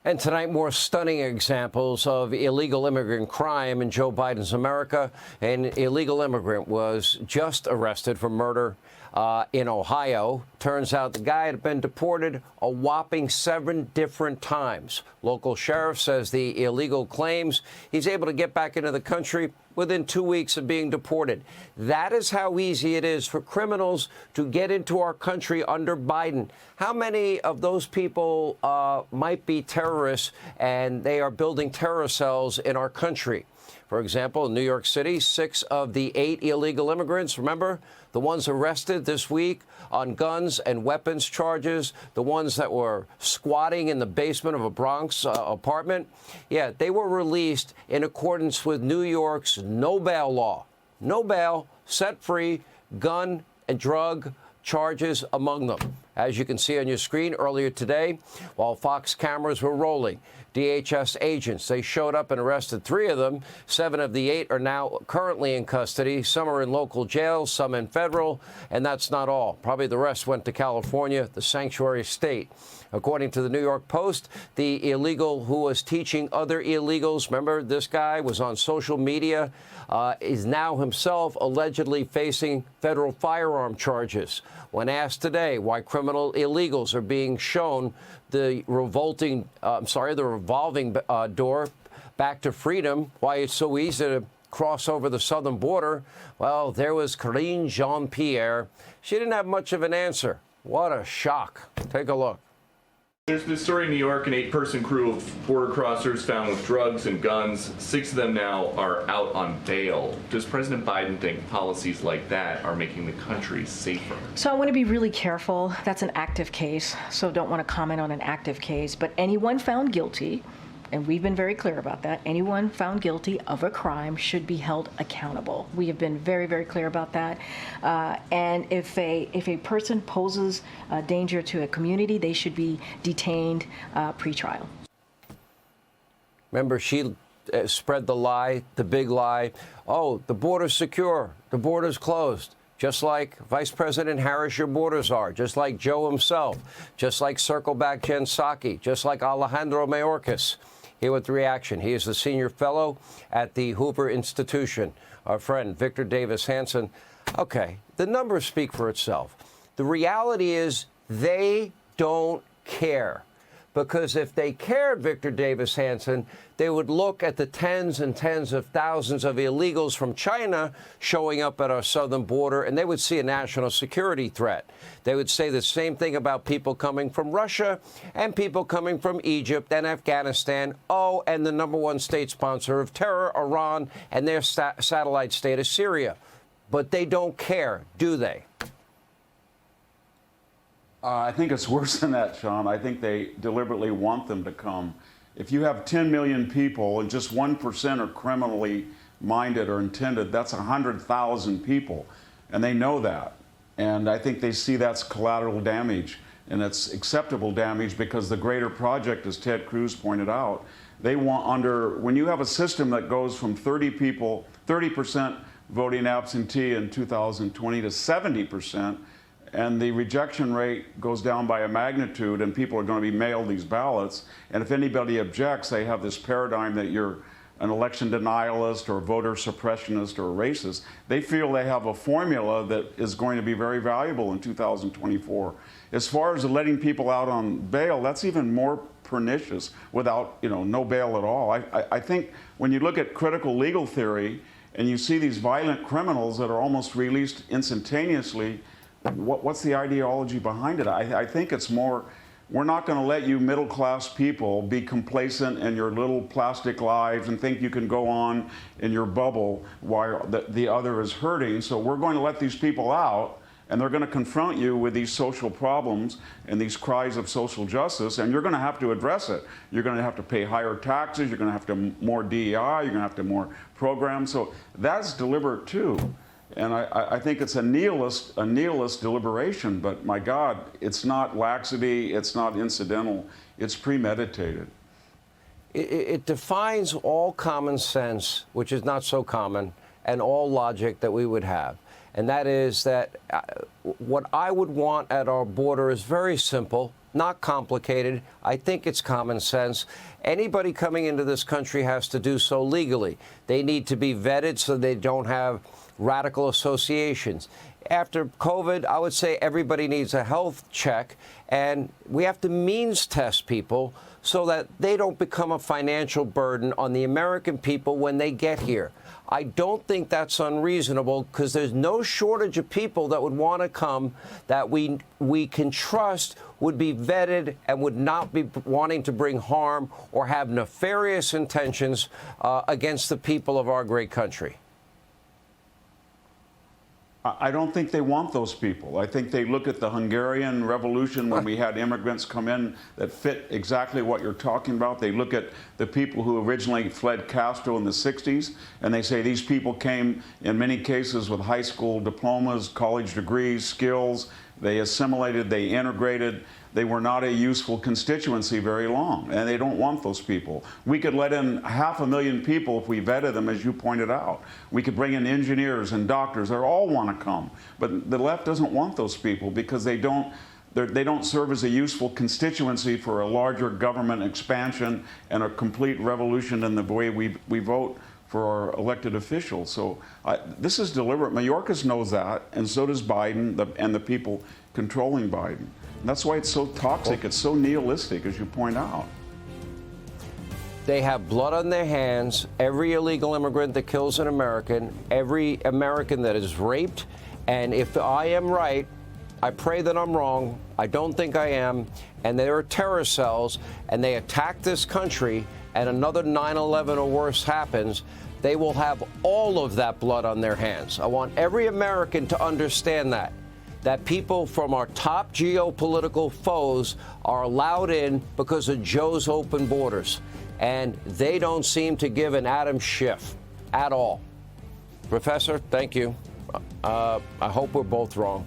And tonight, more stunning examples of illegal immigrant crime in Joe Biden's America. An illegal immigrant was just arrested for murder in Ohio. Turns out the guy had been deported a whopping 7 different times. Local sheriff says the illegal claims he's able to get back into the country within 2 weeks of being deported. That is how easy it is for criminals to get into our country under Biden. How many of those people might be terrorists, and they are building terror cells in our country? For example, in New York City, 6 of the 8 illegal immigrants, remember, the ones arrested this week on guns and weapons charges, the ones that were squatting in the basement of a Bronx apartment, yeah, they were released in accordance with New York's no bail law. No bail, set free, gun and drug charges among them. As you can see on your screen earlier today, while Fox cameras were rolling, DHS agents, they showed up and arrested 3 of them. 7 of the 8 are now currently in custody. Some are in local jails, some in federal, and that's not all. Probably the rest went to California, the sanctuary state. According to the New York Post, the illegal who was teaching other illegals, remember this guy was on social media, is now himself allegedly facing federal firearm charges. When asked today why criminal illegals are being shown the revolving door back to freedom, why it's so easy to cross over the southern border, well, there was Karine Jean-Pierre. She didn't have much of an answer. What a shock. Take a look. There's this story in New York, an 8-person crew of border crossers found with drugs and guns. 6 of them now are out on bail. Does President Biden think policies like that are making the country safer? So I want to be really careful. That's an active case, so don't want to comment on an active case. But anyone found guilty, and we've been very clear about that, anyone found guilty of a crime should be held accountable. We have been very, very clear about that. And if a person poses a danger to a community, they should be detained pre-trial. Remember, she spread the lie, the big lie. Oh, the border's secure. The border's closed. Just like Vice President Harris, your borders are. Just like Joe himself. Just like Circleback Jen Psaki. Just like Alejandro Mayorkas. Here with the reaction. He is the senior fellow at the Hoover Institution. Our friend, Victor Davis Hanson. Okay, the numbers speak for itself. The reality is they don't care. Because if they cared, Victor Davis Hanson, they would look at the tens and tens of thousands of illegals from China showing up at our southern border, and they would see a national security threat. They would say the same thing about people coming from Russia and people coming from Egypt and Afghanistan. Oh, and the #1 state sponsor of terror, Iran, and their satellite state of Syria. But they don't care, do they? I think it's worse than that, Sean. I think they deliberately want them to come. If you have 10 million people and just 1% are criminally minded or intended, that's 100,000 people. And they know that. And I think they see that's collateral damage. And it's acceptable damage because the greater project, as Ted Cruz pointed out, they want when you have a system that goes from 30% voting absentee in 2020 to 70%, and the rejection rate goes down by a magnitude, and people are going to be mailed these ballots. And if anybody objects, they have this paradigm that you're an election denialist or voter suppressionist or racist. They feel they have a formula that is going to be very valuable in 2024. As far as letting people out on bail, that's even more pernicious without, no bail at all. I think when you look at critical legal theory and you see these violent criminals that are almost released instantaneously, what's the ideology behind it? I think it's more, we're not going to let you middle-class people be complacent in your little plastic lives and think you can go on in your bubble while the other is hurting. So we're going to let these people out, and they're going to confront you with these social problems and these cries of social justice, and you're going to have to address it. You're going to have to pay higher taxes. You're going to have to more DEI. You're going to have to more programs. So that's deliberate, too. And I think it's a nihilist deliberation, but my God, it's not laxity, it's not incidental, it's premeditated. It defines all common sense, which is not so common, and all logic that we would have. And that is that what I would want at our border is very simple. not complicated. I think it's common sense. Anybody coming into this country has to do so legally. They need to be vetted so they don't have radical associations. After COVID, I would say everybody needs a health check, and we have to means test people so that they don't become a financial burden on the American people when they get here. I don't think that's unreasonable, because there's no shortage of people that would want to come that we can trust would be vetted and would not be wanting to bring harm or have nefarious intentions against the people of our great country. I don't think they want those people. I think they look at the Hungarian Revolution when we had immigrants come in that fit exactly what you're talking about. They look at the people who originally fled Castro in the 60s, and they say these people came in many cases with high school diplomas, college degrees, skills. They assimilated, they integrated. They were not a useful constituency very long, and they don't want those people. We could let in 500,000 people if we vetted them, as you pointed out. We could bring in engineers and doctors. They all want to come. But the left doesn't want those people because they don't serve as a useful constituency for a larger government expansion and a complete revolution in the way we vote for our elected officials. So this is deliberate. Mayorkas knows that, and so does Biden and the people controlling Biden. And that's why it's so toxic. It's so nihilistic, as you point out. They have blood on their hands. Every illegal immigrant that kills an American, every American that is raped. And if I am right, I pray that I'm wrong. I don't think I am. And there are terror cells, and they attack this country, and another 9/11 or worse happens, they will have all of that blood on their hands. I want every American to understand that people from our top geopolitical foes are allowed in because of Joe's open borders. And they don't seem to give an atom shift at all. Professor, thank you. I hope we're both wrong.